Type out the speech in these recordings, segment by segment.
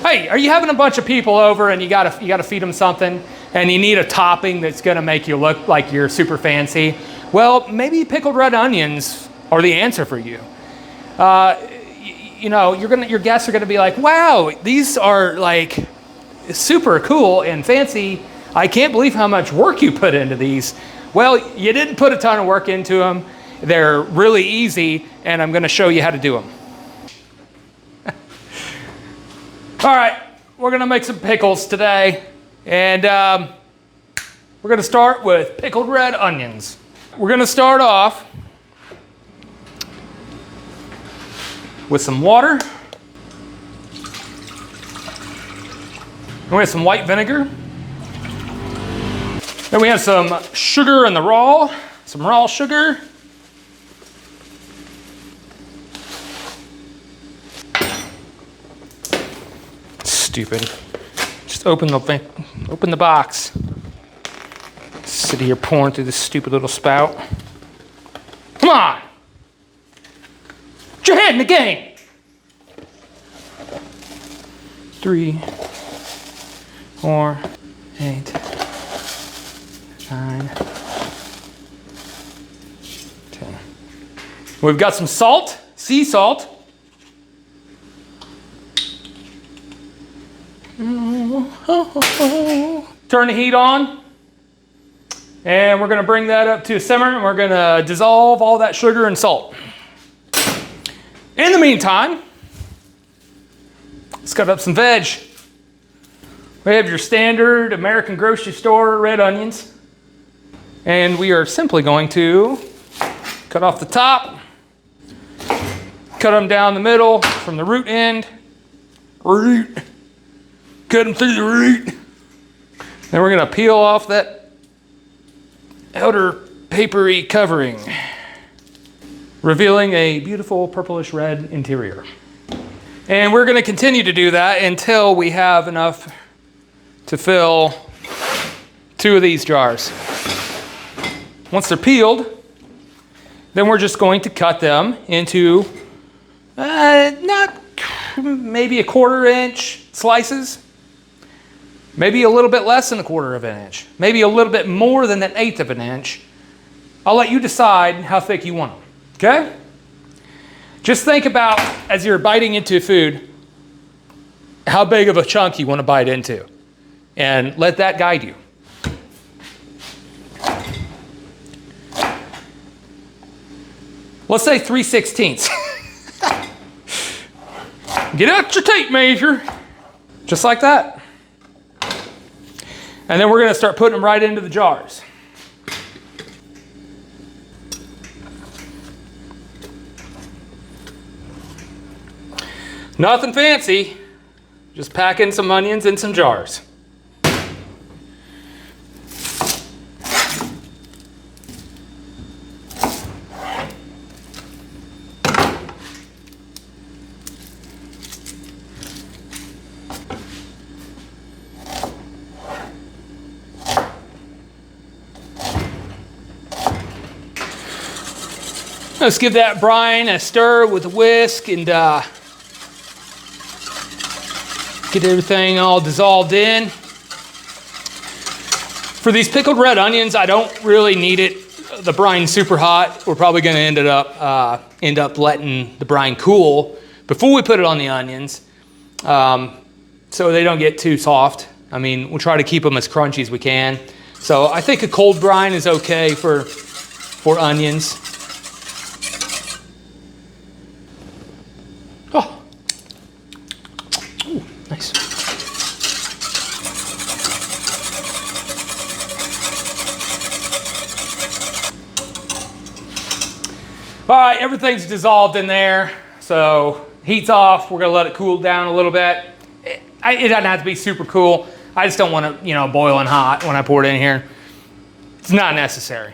Hey, are you having a bunch of people over and you gotta feed them something and you need a topping that's gonna make you look like you're super fancy? Well, maybe pickled red onions are the answer for you. You know, your guests are gonna be like, wow, these are like super cool and fancy. I can't believe how much work you put into these. Well, you didn't put a ton of work into them. They're really easy, and I'm gonna show you how to do them. All right, we're gonna make some pickles today, and we're gonna start with pickled red onions. We're gonna start off with some water. And we have some white vinegar. Then we have some sugar in the raw, some raw sugar. Stupid. Just open the box. Sit here pouring through this stupid little spout. Come on! Get your head in the game! 3, 4, 8, 9, 10. We've got some salt, sea salt. Turn the heat on. And we're gonna bring that up to a simmer and we're gonna dissolve all that sugar and salt. In the meantime, let's cut up some veg. We have your standard American grocery store red onions. And we are simply going to cut off the top, cut them down the middle from the root end. Cut them through the root. Then we're gonna peel off that outer papery covering, revealing a beautiful purplish red interior. And we're gonna continue to do that until we have enough to fill 2 of these jars. Once they're peeled, then we're just going to cut them into maybe a 1/4 inch slices, maybe a little bit less than a 1/4 of an inch, maybe a little bit more than 1/8 of an inch. I'll let you decide how thick you want them, okay? Just think about, as you're biting into food, how big of a chunk you want to bite into, and let that guide you. Let's say 3/16. Get out your tape measure, just like that. And then we're gonna start putting them right into the jars. Nothing fancy, just packing some onions in some jars. Let's give that brine a stir with a whisk and get everything all dissolved in. For these pickled red onions, I don't really need the brine super hot. We're probably going to end up letting the brine cool before we put it on the onions, so they don't get too soft. I mean, we'll try to keep them as crunchy as we can. So I think a cold brine is okay for onions. Oh, ooh, nice. All right, everything's dissolved in there. So heat's off. We're gonna let it cool down a little bit. It doesn't have to be super cool. I just don't want it, boiling hot when I pour it in here. It's not necessary.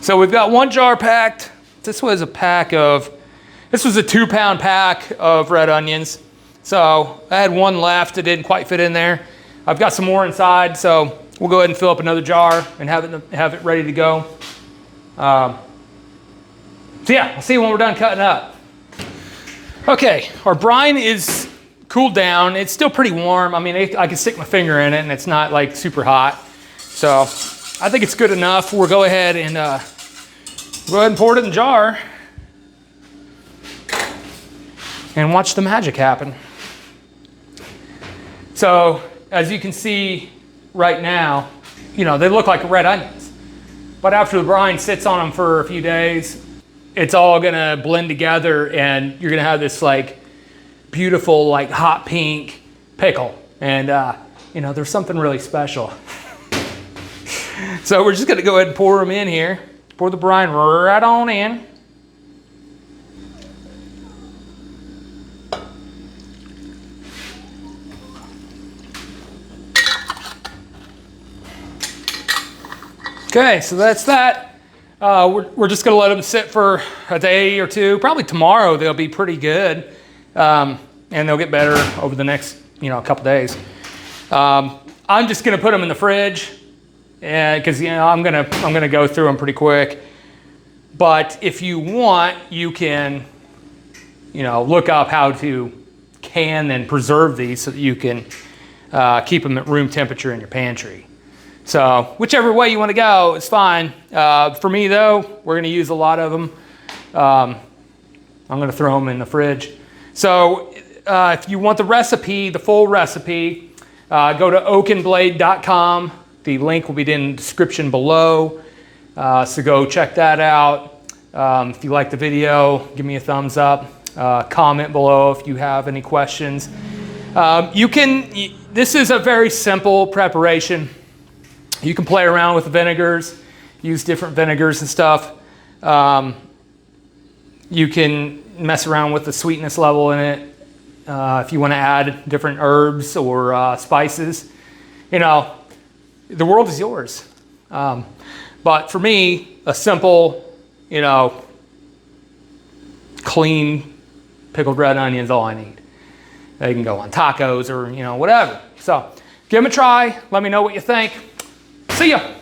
So we've got 1 jar packed. This was a 2-pound pack of red onions. So I had 1 left. It didn't quite fit in there. I've got some more inside, so we'll go ahead and fill up another jar and have it ready to go. So yeah, we'll see when we're done cutting up. Okay, our brine is cooled down. It's still pretty warm. I mean, I can stick my finger in it and it's not like super hot. So I think it's good enough. We'll go ahead and pour it in the jar and watch the magic happen. So as you can see right now, you know, they look like red onions. But after the brine sits on them for a few days, it's all gonna blend together and you're gonna have this like beautiful, like hot pink pickle. And you know, there's something really special. So we're just gonna go ahead and pour them in here. Pour the brine right on in. Okay, so that's that. We're just gonna let them sit for a day or two. Probably tomorrow they'll be pretty good, and they'll get better over the next, you know, couple days. I'm just gonna put them in the fridge, because you know I'm gonna go through them pretty quick. But if you want, you can, you know, look up how to can and preserve these so that you can keep them at room temperature in your pantry. So whichever way you want to go, it's fine. For me though, we're going to use a lot of them. I'm going to throw them in the fridge. So if you want the recipe, the full recipe, go to oakenblade.com. The link will be in the description below. So go check that out. If you like the video, give me a thumbs up. Comment below if you have any questions. This is a very simple preparation. You can play around with the vinegars, use different vinegars and stuff. You can mess around with the sweetness level in it. If you want to add different herbs or spices, you know, the world is yours. But for me, a simple, you know, clean pickled red onion is all I need. They can go on tacos or, you know, whatever. So give them a try. Let me know what you think. See ya.